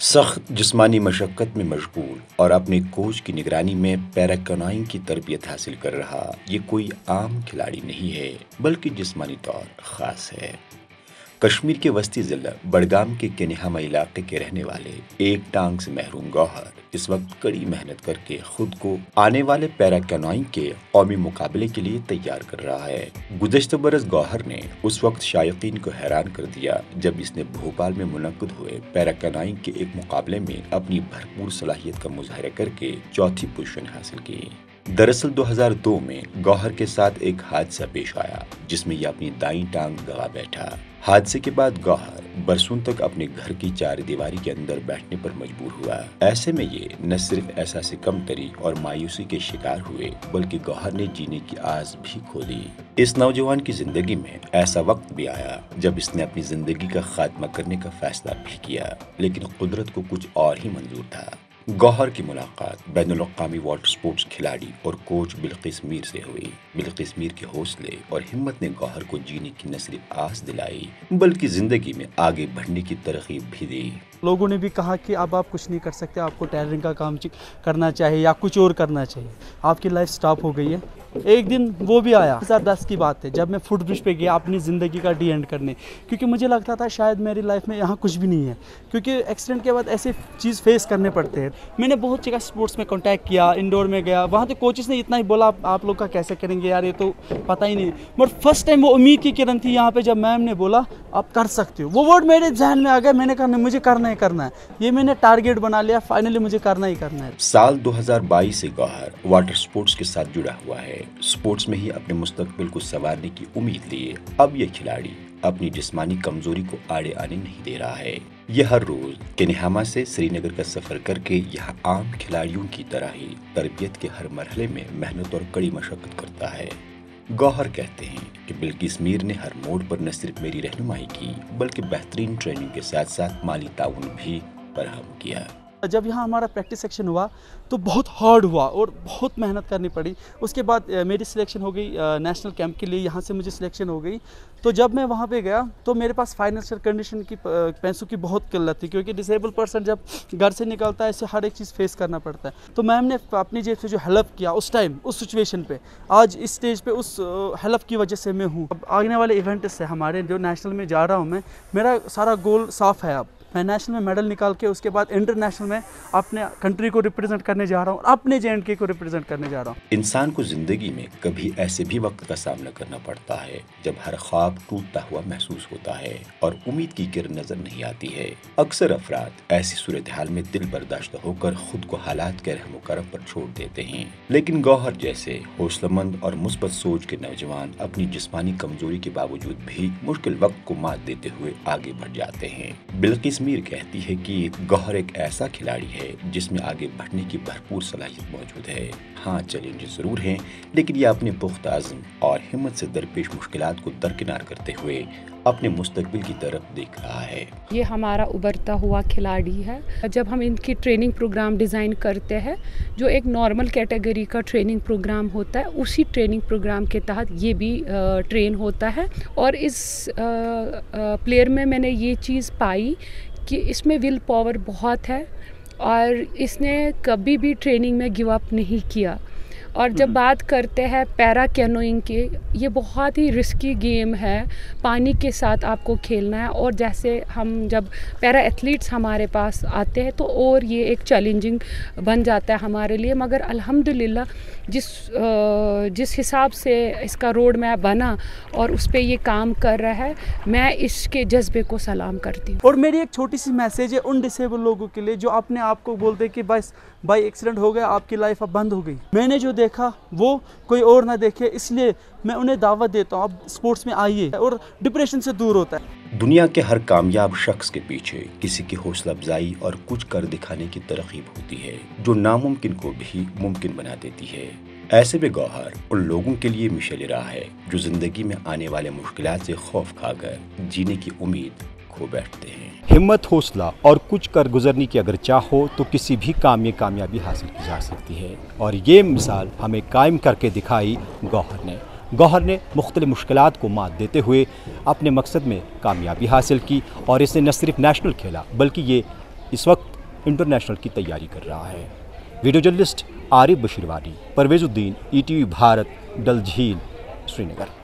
सख्त जिस्मानी मशक्क़त में मशगूल और अपने कोच की निगरानी में पैराकैनोइंग की तरबियत हासिल कर रहा ये कोई आम खिलाड़ी नहीं है, बल्कि जिस्मानी तौर ख़ास है। कश्मीर के वस्ती ज़िला बडगाम के केनिहामा इलाके के रहने वाले एक टांग से महरूम गौहर इस वक्त कड़ी मेहनत करके खुद को आने वाले पैराकैनोइंग के कौमी मुकाबले के लिए तैयार कर रहा है। गुज़श्ता बरस गौहर ने उस वक्त शायकीन को हैरान कर दिया जब इसने भोपाल में मुनक्किद हुए पैराकैनोइंग के एक मुकाबले में अपनी भरपूर सलाहियत का मुजाहरा करके चौथी पोजीशन हासिल की। दरअसल 2002 में गौहर के साथ एक हादसा पेश आया जिसमें यह अपनी दाईं टांग गवा बैठा। हादसे के बाद गौहर बरसों तक अपने घर की चार दीवारी के अंदर बैठने पर मजबूर हुआ। ऐसे में ये न सिर्फ एहसास कमतरी और मायूसी के शिकार हुए, बल्कि गौहर ने जीने की आस भी खो दी। इस नौजवान की जिंदगी में ऐसा वक्त भी आया जब इसने अपनी जिंदगी का खात्मा करने का फैसला भी किया, लेकिन कुदरत को कुछ और ही मंजूर था। गौहर की मुलाकात बैनुल अक़वामी वाटर स्पोर्ट्स खिलाड़ी और कोच बिल्किस मीर से हुई। बिल्किस मीर के हौसले और हिम्मत ने गौहर को जीने की न सिर्फ आस दिलाई, बल्कि जिंदगी में आगे बढ़ने की तरगीब भी दी। लोगों ने भी कहा कि अब आप कुछ नहीं कर सकते, आपको टेलरिंग का काम करना चाहिए या कुछ और करना चाहिए, आपकी लाइफ स्टॉप हो गई है। एक दिन वो भी आया, 2010 की बात है, जब मैं फुट ब्रिज पे गया अपनी ज़िंदगी का डी एंड करने, क्योंकि मुझे लगता था शायद मेरी लाइफ में यहाँ कुछ भी नहीं है, क्योंकि एक्सीडेंट के बाद ऐसे चीज़ फेस करने पड़ते हैं। मैंने बहुत जगह स्पोर्ट्स में कॉन्टैक्ट किया, इंडोर में गया, वहाँ तो कोचेस ने इतना ही बोला आप लोग का कैसे करेंगे यार, ये तो पता ही नहीं। बट फर्स्ट टाइम वो उम्मीद की किरण थी यहाँ पे जब मैम ने बोला आप कर सकते हो। वो वर्ड मेरे जहन में आ गया, मैंने कहा मुझे करना है, ये मैंने टारगेट बना लिया, फाइनली मुझे करना ही करना है। साल 2022 से गौहर वाटर स्पोर्ट्स के साथ जुड़ा हुआ है। स्पोर्ट्स में ही अपने मुस्तकबिल को संवारने की उम्मीद लिए अब ये खिलाड़ी अपनी जिस्मानी कमजोरी को आड़े आने नहीं दे रहा है। यह हर रोज केनिहामा से श्रीनगर का सफर करके यहाँ आम खिलाड़ियों की तरह ही तरबियत के हर मरहले में मेहनत और कड़ी मशक्कत करता है। गौहर कहते हैं कि बिल्किस मीर ने हर मोड़ पर न सिर्फ मेरी रहनुमाई की, बल्कि बेहतरीन ट्रेनिंग के साथ साथ माली ताउन भी फराहम किया। जब यहाँ हमारा प्रैक्टिस सेक्शन हुआ तो बहुत हार्ड हुआ और बहुत मेहनत करनी पड़ी। उसके बाद मेरी सिलेक्शन हो गई नेशनल कैंप के लिए, यहाँ से मुझे सिलेक्शन हो गई। तो जब मैं वहाँ पे गया तो मेरे पास फाइनेंशियल कंडीशन की पैसों की बहुत किल्लत थी, क्योंकि डिसेबल पर्सन जब घर से निकलता है ऐसे हर एक चीज़ फेस करना पड़ता है। तो मैम ने अपनी जेब से जो हेल्प किया उस टाइम उस सिचुएशन पे, आज इस स्टेज पे उस हेल्प की वजह से मैं हूँ। अब आने वाले इवेंट से हमारे जो नेशनल में जा रहा हूँ मैं, मेरा सारा गोल साफ़ है। अब मैं नेशनल में मेडल निकाल के उसके बाद इंटरनेशनल में अपने कंट्री को रिप्रेजेंट करने जा रहा हूँ, अपने JNK को रिप्रेजेंट करने जा रहा हूँ। इंसान को जिंदगी में कभी ऐसे भी वक्त का सामना करना पड़ता है जब हर ख्वाब टूटता हुआ महसूस होता है और उम्मीद की किरण नजर नहीं आती है। अक्सर अफराद ऐसी सूरत हाल में दिल बर्दाश्त होकर खुद को हालात के रहमो करम पर छोड़ देते हैं, लेकिन गौहर जैसे हौसलामंद और मुस्बत सोच के नौजवान अपनी जिस्मानी कमजोरी के बावजूद भी मुश्किल वक्त को मात देते हुए आगे बढ़ जाते हैं। बिल्किस मीर कहती है कि गौहर एक ऐसा खिलाड़ी है जिसमें आगे बढ़ने की भरपूर सलाहियत मौजूद है। हाँ, चैलेंजेस जरूर हैं, लेकिन यह अपने पुख्ता अज़्म और हिम्मत से दरपेश मुश्किलात को दरकिनार करते हुए अपने मुस्तकबिल की तरफ देख रहा है। ये हमारा उभरता हुआ खिलाड़ी है। जब हम इनकी ट्रेनिंग प्रोग्राम डिज़ाइन करते हैं, जो एक नॉर्मल कैटेगरी का ट्रेनिंग प्रोग्राम होता है, उसी ट्रेनिंग प्रोग्राम के तहत ये भी ट्रेन होता है। और इस प्लेयर में मैंने ये चीज़ पाई कि इसमें विल पावर बहुत है और इसने कभी भी ट्रेनिंग में गिव अप नहीं किया। और जब बात करते हैं पैरा कैनोइंग की, ये बहुत ही रिस्की गेम है, पानी के साथ आपको खेलना है। और जैसे हम जब पैरा एथलीट्स हमारे पास आते हैं तो और ये एक चैलेंजिंग बन जाता है हमारे लिए। मगर अल्हम्दुलिल्लाह जिस हिसाब से इसका रोड मैप बना और उस पर ये काम कर रहा है, मैं इसके जज्बे को सलाम करती हूँ। और मेरी एक छोटी सी मैसेज है उन डिसेबल लोगों के लिए जो अपने आप को बोलते हैं कि बस भाई एक्सीडेंट हो गया, आपकी लाइफ अब बंद हो गई। मैंने जो देखा वो कोई और ना देखे, इसलिए मैं उन्हें दावत देता हूँ आप स्पोर्ट्स में आइए और डिप्रेशन से दूर होता है। दुनिया के हर कामयाब शख्स के पीछे किसी की हौसला अफजाई और कुछ कर दिखाने की तरकीब होती है जो नामुमकिन को भी मुमकिन बना देती है। ऐसे में गौहर उन लोगों के लिए मिसाल रहा है जो जिंदगी में आने वाले मुश्किलात से खौफ खाकर जीने की उम्मीद खो बैठते हैं। हिम्मत, हौसला और कुछ कर गुजरने की अगर चाह हो तो किसी भी काम में कामयाबी हासिल की जा सकती है, और ये मिसाल हमें कायम करके दिखाई गौहर ने मुख्तलिफ मुश्किलात को मात देते हुए अपने मकसद में कामयाबी हासिल की। और इसने न सिर्फ नेशनल खेला बल्कि ये اس وقت انٹرنیشنل کی تیاری کر رہا ہے۔ ویڈیو جرنلسٹ عارف بشیروانی، پرویز الدین، ETV بھارت، ڈل جھیل، سری نگر۔